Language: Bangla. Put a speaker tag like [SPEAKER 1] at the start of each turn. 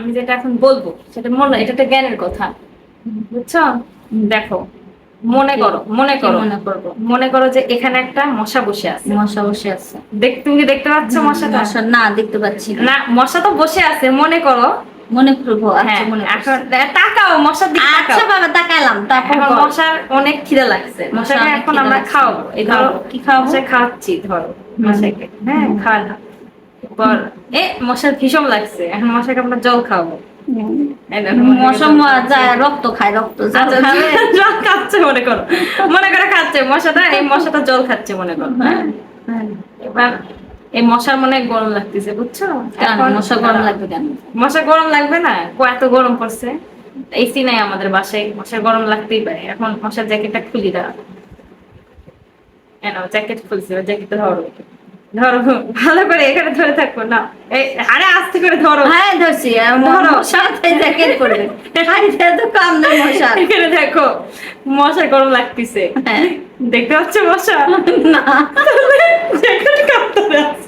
[SPEAKER 1] আমি যেটা এখন বলবো সেটা মনে, এটা একটা জ্ঞানের কথা, বুঝছো? দেখো, মনে করো, মনে
[SPEAKER 2] কি
[SPEAKER 1] করো,
[SPEAKER 2] মনে করবো?
[SPEAKER 1] মনে করো যে এখানে একটা মশা বসে আছে।
[SPEAKER 2] মশা বসে আছে।
[SPEAKER 1] তুমি কি দেখতে পাচ্ছ মশাটা?
[SPEAKER 2] মশা না, দেখতে পাচ্ছি না।
[SPEAKER 1] না, মশা তো বসে আছে, মনে করো।
[SPEAKER 2] মনে করবো, আচ্ছা
[SPEAKER 1] হ্যাঁ,
[SPEAKER 2] মনে করছি।
[SPEAKER 1] এখন তাকাও মশার দিকে,
[SPEAKER 2] আচ্ছা
[SPEAKER 1] তাকাও।
[SPEAKER 2] বাবা, তাকাইলাম, তারপর
[SPEAKER 1] এখন
[SPEAKER 2] বল।
[SPEAKER 1] মশার অনেক খিদে লাগছে, মশাকে
[SPEAKER 2] অনেক
[SPEAKER 1] এখন
[SPEAKER 2] খিদে
[SPEAKER 1] আমরা
[SPEAKER 2] লাগছে।
[SPEAKER 1] খাওয়াবো। এই ধরো,
[SPEAKER 2] খাওয়াবো, কি খাওয়াবো?
[SPEAKER 1] মশাই খাওয়াচ্ছি, ধরো মশাইকে, হ্যাঁ খাওয়ালাম। এরপর মশার ভীষণ লাগছে, এখন মশাকে আমরা জল খাওয়াবো। এই দেখো,
[SPEAKER 2] মশা যায় রক্ত খায়, রক্ত জল
[SPEAKER 1] আচ্ছা,
[SPEAKER 2] খাবে।
[SPEAKER 1] জল খাচ্ছে মনে করো, মনে করে খাচ্ছে মশাটা, এই মশাটা জল খাচ্ছে মনে করো, হ্যাঁ।
[SPEAKER 2] হ্যাঁ।
[SPEAKER 1] এবার এই মশার মনে হয় গরম লাগতেছে, বুঝছো?
[SPEAKER 2] কেন
[SPEAKER 1] এখন
[SPEAKER 2] মশা গরম লাগবে কেন?
[SPEAKER 1] মশা গরম লাগবে না, এত গরম পড়ছে। এসি নাই আমাদের বাসায়, মশার গরম লাগতেই পারে। এখন মশার জ্যাকেটটা খুলি, দাঁড়া, জ্যাকেট খুলছি, জ্যাকেটটা ধরো, ধরো ভালো করে, এখানে ধরে থাকবো না, এই আরে আস্তে করে ধরো।
[SPEAKER 2] হ্যাঁ ধরছি,
[SPEAKER 1] ধরো।
[SPEAKER 2] মশা জ্যাকেট করবে। তো কাম নেই মশা।
[SPEAKER 1] এখানে দেখো, মশার গরম লাগতেছে,
[SPEAKER 2] হ্যাঁ।
[SPEAKER 1] দেখতে পাচ্ছ মশা?
[SPEAKER 2] না,
[SPEAKER 1] জ্যাকেট কাঁপতে আছে,